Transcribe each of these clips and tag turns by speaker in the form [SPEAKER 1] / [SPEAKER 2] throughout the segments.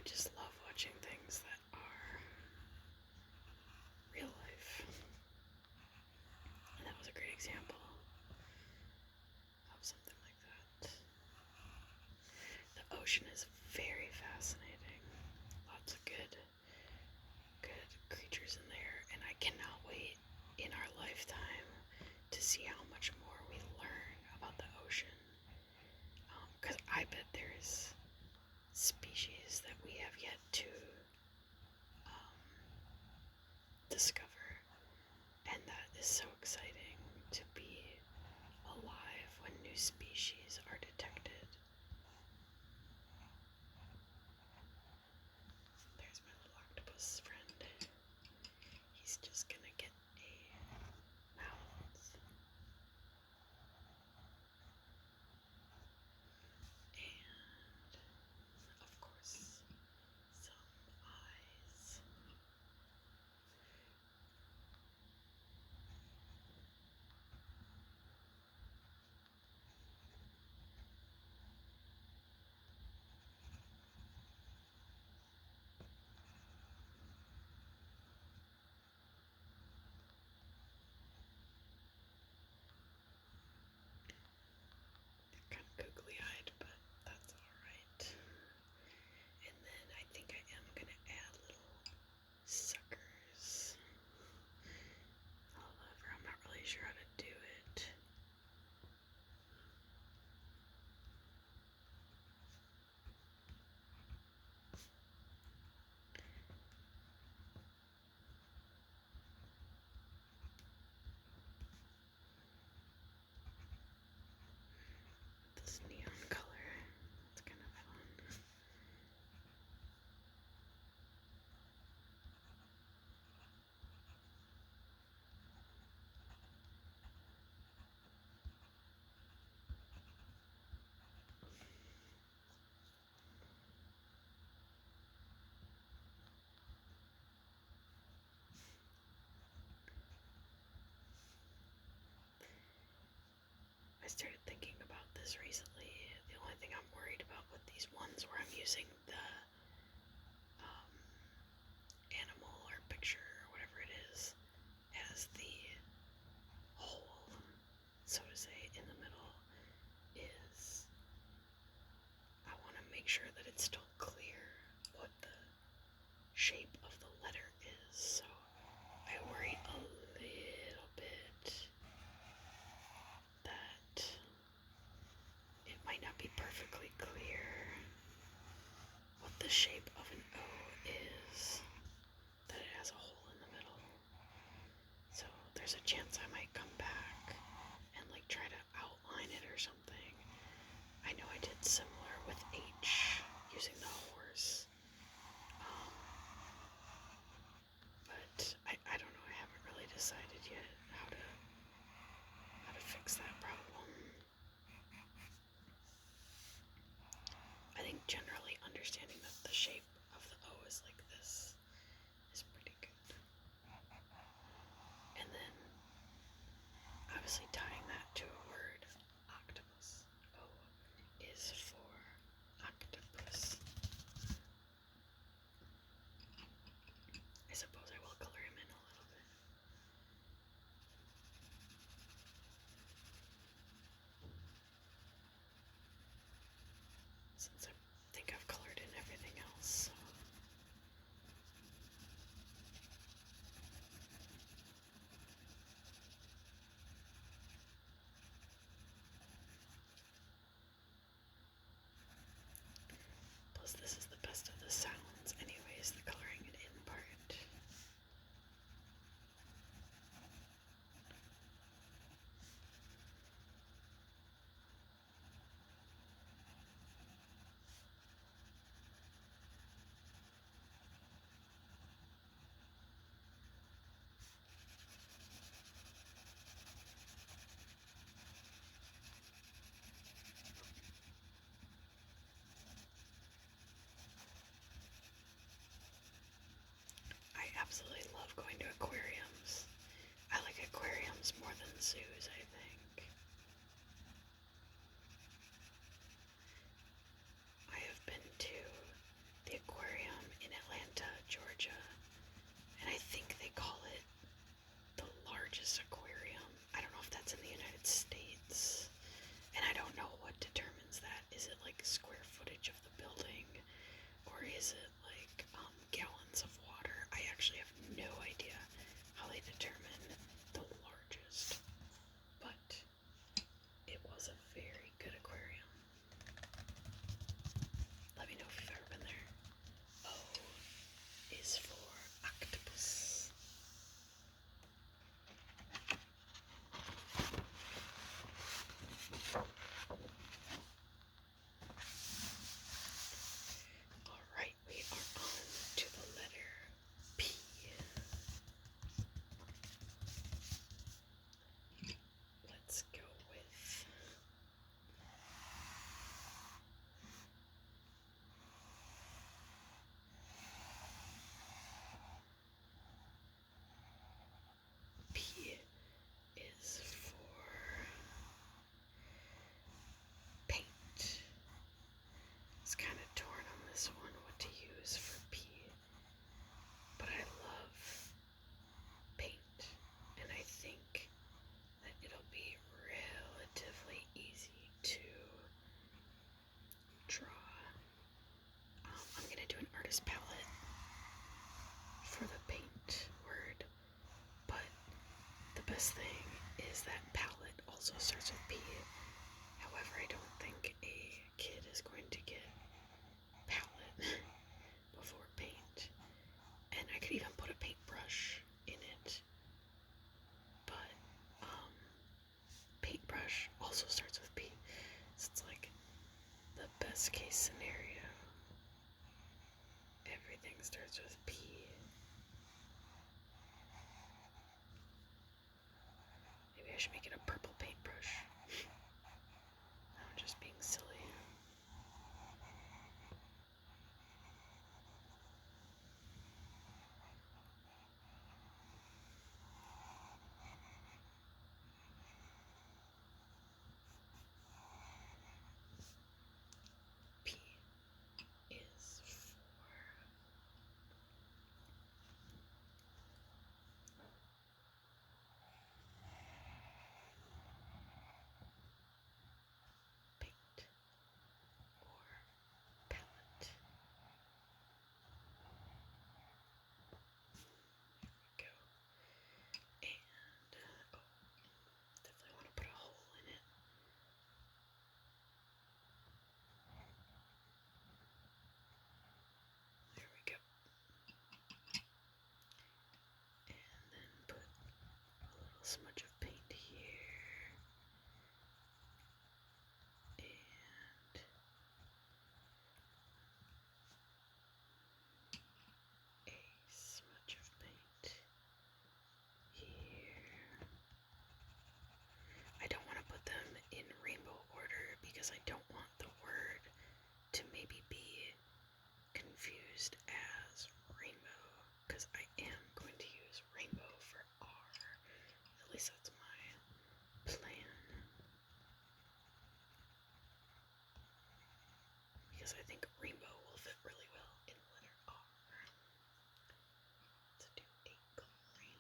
[SPEAKER 1] just love watching things that are real life. And that was a great example of something like that. The ocean is very fascinating. Lots of good creatures in there, and I cannot wait in our lifetime to see how much more we learn about the ocean. Because I bet there's species that we have yet to um, discover, and that is so exciting to be alive when new species are detected. There's my little octopus friend. He's just gonna get a mouth. And, of course, some eyes. Kind of googly-eyed, but that's alright. And then I think I am gonna add little suckers. However, I'm not really sure how to do it. This neon color, it's kind of fun. I started thinking about this recently. The only thing I'm worried about with these ones where I'm using the um, animal or picture or whatever it is as the hole, so to say, in the middle is I want to make sure that it's still clear what the shape of the letter is. So I worry a little bit that it might not be perfectly clear what the shape of an O is, that it has a hole in the middle. So there's a chance I might come back and like try to outline it or something. I know I did similar with H using the horse. But I don't know, I haven't really decided yet how to fix that problem. I think generally understanding that the shape of the O is like this is pretty good. And then obviously tying that to a word, octopus. O is for octopus. I suppose I will color him in a little bit. Since I think I've colored in everything else, so. Plus this is the best of the sounds anyways, the coloring it in part. I absolutely love going to aquariums. I like aquariums more than zoos, I think. I have been to the aquarium is that palette also starts with P. However, I don't think a kid is going to get palette before paint. And I could even put a paintbrush in it. But, paintbrush also starts with P. So it's like the best case scenario. Everything starts with P. Maybe I should make it a purple paintbrush. I'm just being silly. P is for paint or palette. There we go. And, oh, definitely want to put a hole in it. There we go. And then put a little smudge of paint here. And a smudge of paint here. I don't want to put them in rainbow order because I don't want the word to maybe be confused as rainbow, because I am going to use rainbow for R. At least that's my plan. Because I think rainbow will fit really well in the letter R. Let's do a green.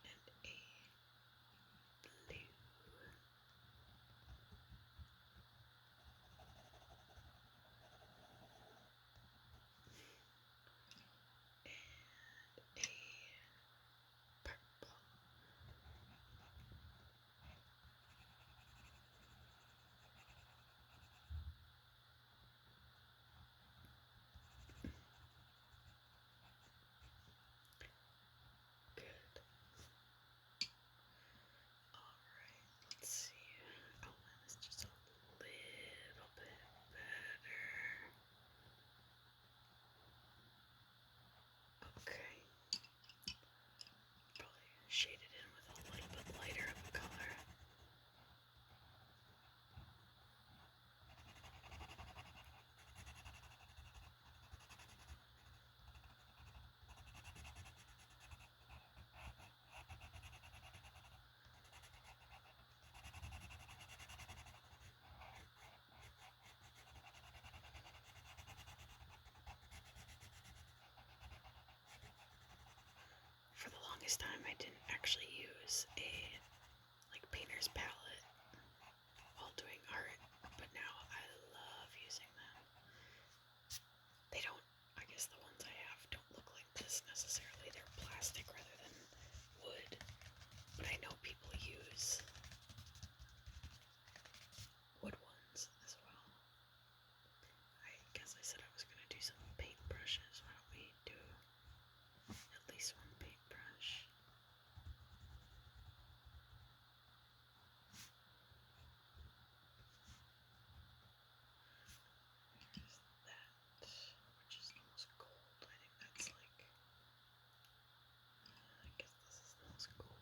[SPEAKER 1] And a blue. And a purple. Good. Alright, let's see. Outline is just a little bit better. Okay. Probably shade it in with a little bit lighter of a color. For the longest time, I didn't actually use a painter's palette while doing art, but now I love using them. They don't, I guess the ones I have don't look like this necessarily. They're plastic rather than wood, but I know people use wood ones as well. I guess I said I was going to do some paintbrushes. Why don't we do at least one paintbrush? Which is almost gold. I think that's like, I guess this is almost gold.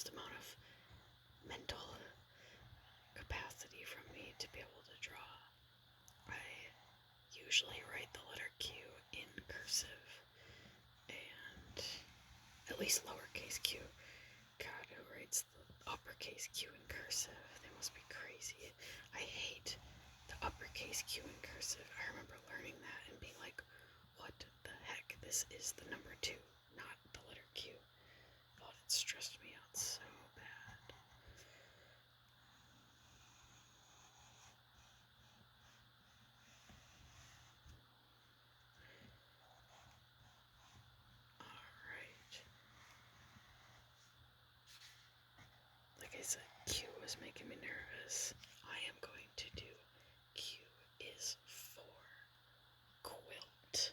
[SPEAKER 1] utmost amount of mental capacity from me to be able to draw. I usually write the letter Q in cursive, and at least lowercase q. God, who writes the uppercase Q in cursive? They must be crazy. I hate the uppercase Q in cursive. I remember learning that and being like, what the heck? This is the number 2, not the letter Q. Oh, it stressed me out so bad. Alright. Like I said, Q was making me nervous. I am going to do Q is for quilt.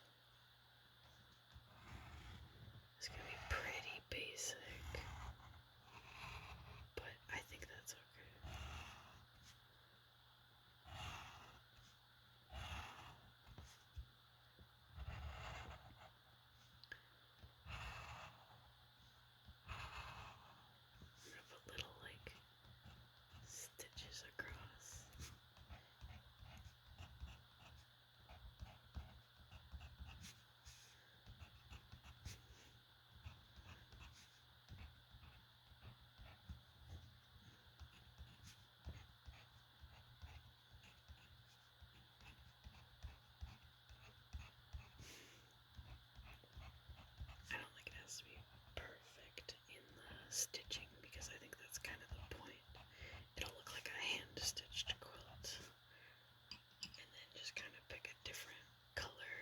[SPEAKER 1] It's gonna be pretty basic, but I think that's okay. I'm gonna put little, like, stitches across. I don't think it has to be perfect in the stitching because I think that's kind of the point. It'll look like a hand-stitched quilt. And then just kind of pick a different color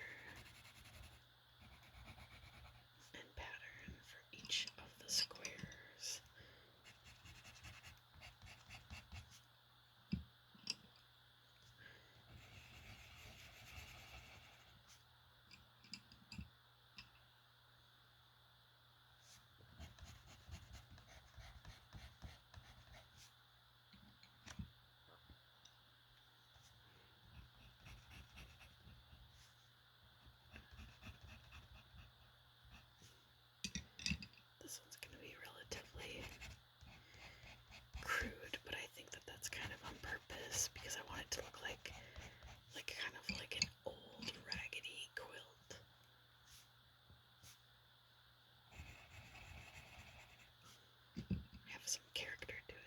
[SPEAKER 1] and pattern for each of the squares. This one's going to be relatively crude, but I think that that's kind of on purpose because I want it to look like kind of like an old raggedy quilt. Have some character to it.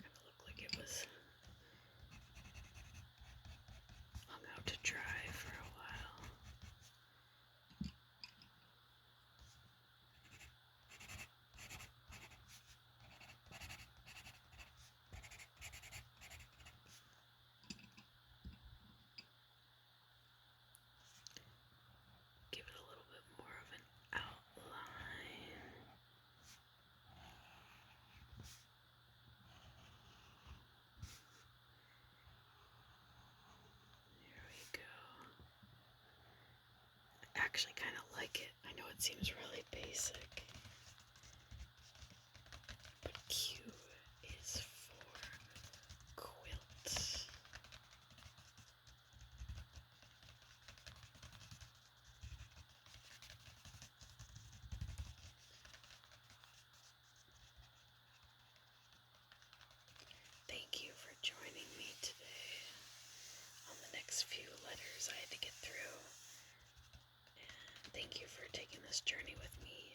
[SPEAKER 1] Kind of look like it was hung out to dry for a while. Give it a little bit more of an outline. There we go. I actually kind of like it. I know it seems really basic, but Q is for quilt. Thank you for joining me today on the next few letters I had to get through. And thank you for taking this journey with me